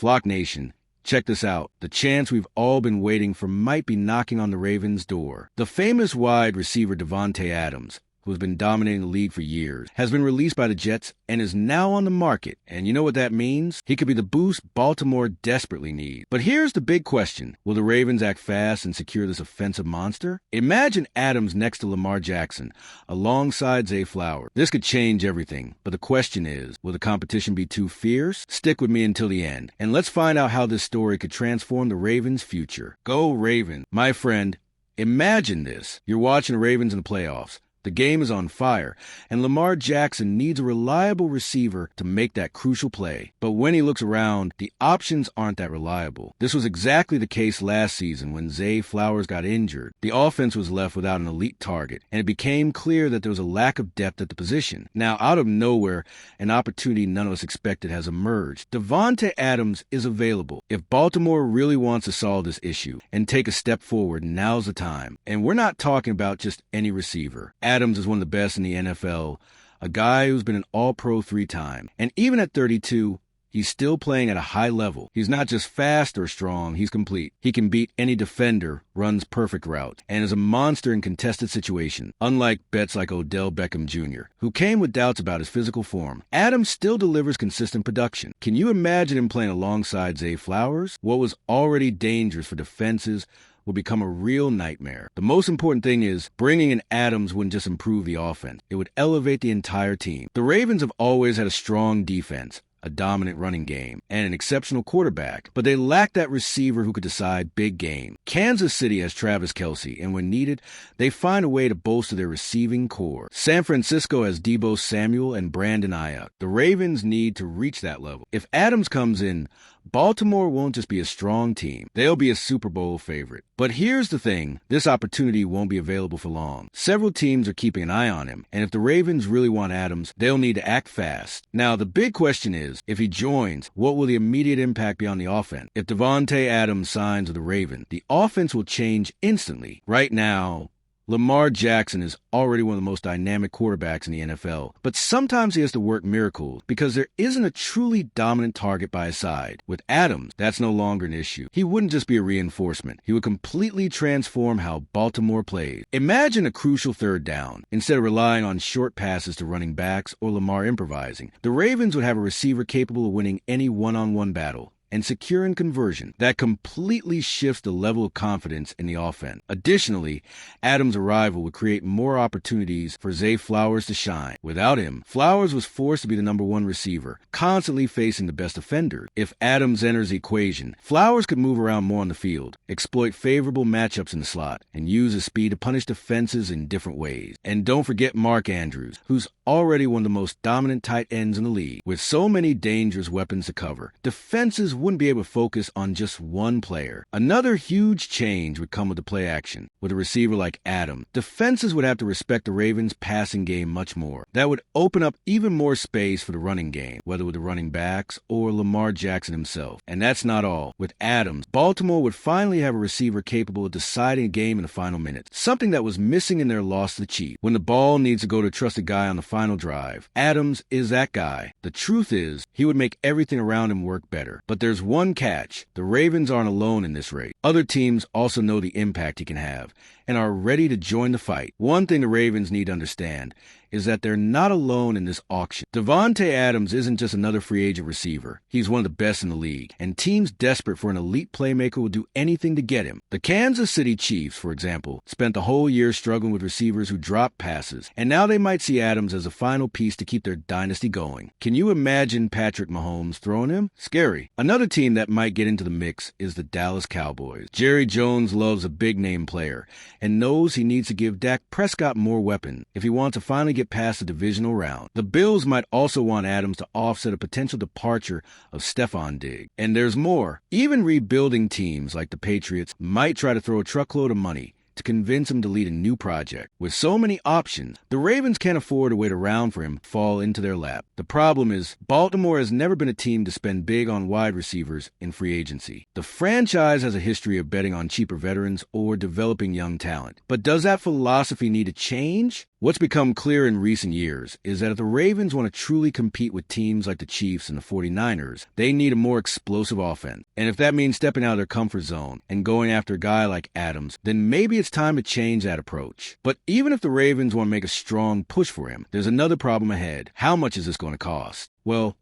Flock Nation, check this out. The chance we've all been waiting for might be knocking on the Ravens' door. The famous wide receiver Davante Adams, who has been dominating the league for years, has been released by the Jets and is now on the market. And you know what that means? He could be the boost Baltimore desperately needs. But here's the big question. Will the Ravens act fast and secure this offensive monster? Imagine Adams next to Lamar Jackson, alongside Zay Flowers. This could change everything. But the question is, will the competition be too fierce? Stick with me until the end, and let's find out how this story could transform the Ravens' future. Go Ravens. My friend, imagine this. You're watching the Ravens in the playoffs. The game is on fire, and Lamar Jackson needs a reliable receiver to make that crucial play. But when he looks around, the options aren't that reliable. This was exactly the case last season when Zay Flowers got injured. The offense was left without an elite target, and it became clear that there was a lack of depth at the position. Now, out of nowhere, an opportunity none of us expected has emerged. Davante Adams is available. If Baltimore really wants to solve this issue and take a step forward, now's the time. And we're not talking about just any receiver. Adams is one of the best in the NFL, a guy who's been an All-Pro 3 times. And even at 32, he's still playing at a high level. He's not just fast or strong, he's complete. He can beat any defender, runs perfect routes, and is a monster in contested situations. Unlike bets like Odell Beckham Jr., who came with doubts about his physical form, Adams still delivers consistent production. Can you imagine him playing alongside Zay Flowers? What was already dangerous for defenses will become a real nightmare. The most important thing is, bringing in Adams wouldn't just improve the offense. It would elevate the entire team. The Ravens have always had a strong defense, a dominant running game, and an exceptional quarterback, but they lack that receiver who could decide big games. Kansas City has Travis Kelce, and when needed, they find a way to bolster their receiving core. San Francisco has Deebo Samuel and Brandon Ayuk. The Ravens need to reach that level. If Adams comes in, Baltimore won't just be a strong team. They'll be a Super Bowl favorite. But here's the thing. This opportunity won't be available for long. Several teams are keeping an eye on him, and if the Ravens really want Adams, they'll need to act fast. Now, the big question is, if he joins, what will the immediate impact be on the offense? If Davante Adams signs with the Ravens, the offense will change instantly. Right now, Lamar Jackson is already one of the most dynamic quarterbacks in the NFL, but sometimes he has to work miracles because there isn't a truly dominant target by his side. With Adams, that's no longer an issue. He wouldn't just be a reinforcement. He would completely transform how Baltimore plays. Imagine a crucial third down. Instead of relying on short passes to running backs or Lamar improvising, the Ravens would have a receiver capable of winning any one-on-one battle and securing conversion. That completely shifts the level of confidence in the offense. Additionally, Adams' arrival would create more opportunities for Zay Flowers to shine. Without him, Flowers was forced to be the number one receiver, constantly facing the best defenders. If Adams enters the equation, Flowers could move around more on the field, exploit favorable matchups in the slot, and use his speed to punish defenses in different ways. And don't forget Mark Andrews, who's already one of the most dominant tight ends in the league. With so many dangerous weapons to cover, defenses wouldn't be able to focus on just one player. Another huge change would come with the play action. With a receiver like Adams, defenses would have to respect the Ravens' passing game much more. That would open up even more space for the running game, whether with the running backs or Lamar Jackson himself. And that's not all. With Adams, Baltimore would finally have a receiver capable of deciding a game in the final minutes, something that was missing in their loss to the Chiefs. When the ball needs to go to a trusted guy on the final drive, Adams is that guy. The truth is, he would make everything around him work better. But there's one catch. The Ravens aren't alone in this race. Other teams also know the impact he can have and are ready to join the fight. One thing the Ravens need to understand is that they're not alone in this auction. Davante Adams isn't just another free agent receiver. He's one of the best in the league, and teams desperate for an elite playmaker will do anything to get him. The Kansas City Chiefs, for example, spent the whole year struggling with receivers who dropped passes, and now they might see Adams as a final piece to keep their dynasty going. Can you imagine Patrick Mahomes throwing him? Scary. Another team that might get into the mix is the Dallas Cowboys. Jerry Jones loves a big-name player and knows he needs to give Dak Prescott more weapons if he wants to finally get past the divisional round. The Bills might also want Adams to offset a potential departure of Stephon Diggs. And there's more. Even rebuilding teams like the Patriots might try to throw a truckload of money to convince him to lead a new project. With so many options, the Ravens can't afford to wait around for him to fall into their lap. The problem is, Baltimore has never been a team to spend big on wide receivers in free agency. The franchise has a history of betting on cheaper veterans or developing young talent. But does that philosophy need to change? What's become clear in recent years is that if the Ravens want to truly compete with teams like the Chiefs and the 49ers, they need a more explosive offense. And if that means stepping out of their comfort zone and going after a guy like Adams, then maybe it's time to change that approach. But even if the Ravens want to make a strong push for him, there's another problem ahead. How much is this going to cost? Well,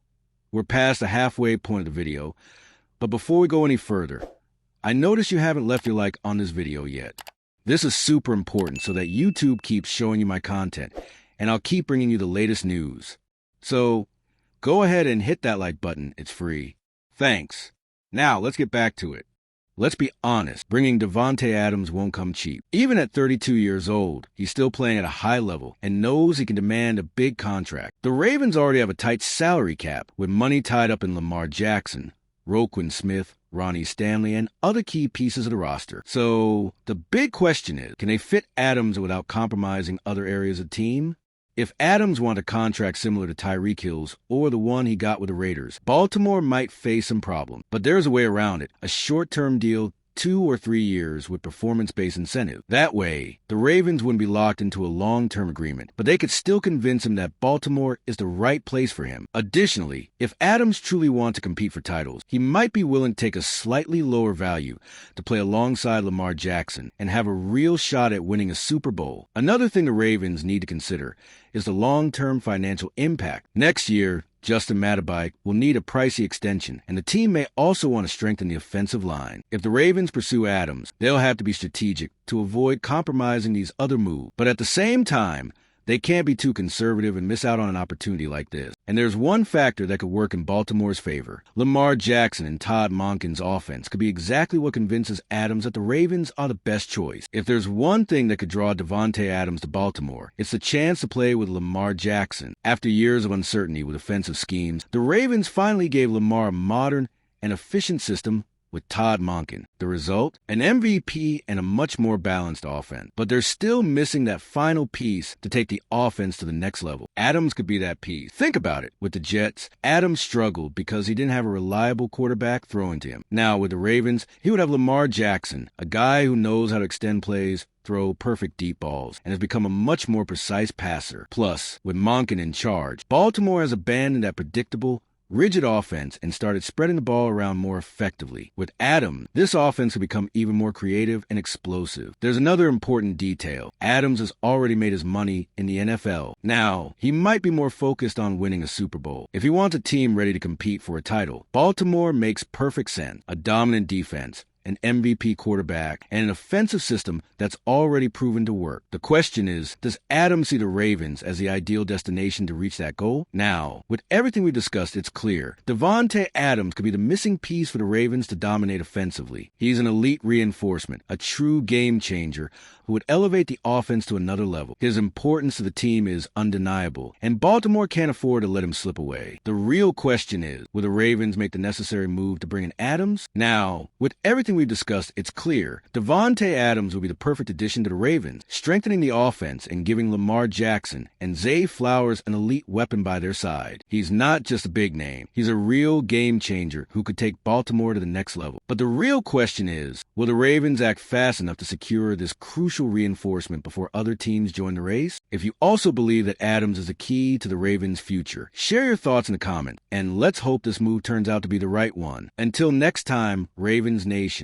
we're past the halfway point of the video, but before we go any further, I notice you haven't left your like on this video yet. This is super important so that YouTube keeps showing you my content, and I'll keep bringing you the latest news. So, go ahead and hit that like button, it's free. Thanks. Now, let's get back to it. Let's be honest, bringing Davante Adams won't come cheap. Even at 32 years old, he's still playing at a high level and knows he can demand a big contract. The Ravens already have a tight salary cap with money tied up in Lamar Jackson, Roquan Smith, Ronnie Stanley, and other key pieces of the roster. So, the big question is, can they fit Adams without compromising other areas of the team? If Adams wanted a contract similar to Tyreek Hill's or the one he got with the Raiders, Baltimore might face some problems. But there's a way around it. A short-term deal, 2 or 3 years with performance-based incentive. That way, the Ravens wouldn't be locked into a long-term agreement, but they could still convince him that Baltimore is the right place for him. Additionally, if Adams truly wants to compete for titles, he might be willing to take a slightly lower value to play alongside Lamar Jackson and have a real shot at winning a Super Bowl. Another thing the Ravens need to consider is the long-term financial impact. Next year, Justin Mattibike will need a pricey extension, and the team may also want to strengthen the offensive line. If the Ravens pursue Adams, they'll have to be strategic to avoid compromising these other moves. But at the same time, they can't be too conservative and miss out on an opportunity like this. And there's one factor that could work in Baltimore's favor. Lamar Jackson and Todd Monken's offense could be exactly what convinces Adams that the Ravens are the best choice. If there's one thing that could draw Davante Adams to Baltimore, it's the chance to play with Lamar Jackson. After years of uncertainty with offensive schemes, the Ravens finally gave Lamar a modern and efficient system with Todd Monken. The result? An MVP and a much more balanced offense. But they're still missing that final piece to take the offense to the next level. Adams could be that piece. Think about it. With the Jets, Adams struggled because he didn't have a reliable quarterback throwing to him. Now, with the Ravens, he would have Lamar Jackson, a guy who knows how to extend plays, throw perfect deep balls, and has become a much more precise passer. Plus, with Monken in charge, Baltimore has abandoned that predictable, rigid offense and started spreading the ball around more effectively. With Adams, this offense will become even more creative and explosive. There's another important detail. Adams has already made his money in the NFL. Now, he might be more focused on winning a Super Bowl. If he wants a team ready to compete for a title, Baltimore makes perfect sense. A dominant defense, an MVP quarterback, and an offensive system that's already proven to work. The question is, does Adams see the Ravens as the ideal destination to reach that goal? Now, with everything we discussed, it's clear. Davante Adams could be the missing piece for the Ravens to dominate offensively. He's an elite reinforcement, a true game changer who would elevate the offense to another level. His importance to the team is undeniable, and Baltimore can't afford to let him slip away. The real question is, will the Ravens make the necessary move to bring in Adams? Now, with everything we've discussed, it's clear. Davante Adams will be the perfect addition to the Ravens, strengthening the offense and giving Lamar Jackson and Zay Flowers an elite weapon by their side. He's not just a big name. He's a real game changer who could take Baltimore to the next level. But the real question is, will the Ravens act fast enough to secure this crucial reinforcement before other teams join the race? If you also believe that Adams is the key to the Ravens' future, share your thoughts in the comments, and let's hope this move turns out to be the right one. Until next time, Ravens Nation.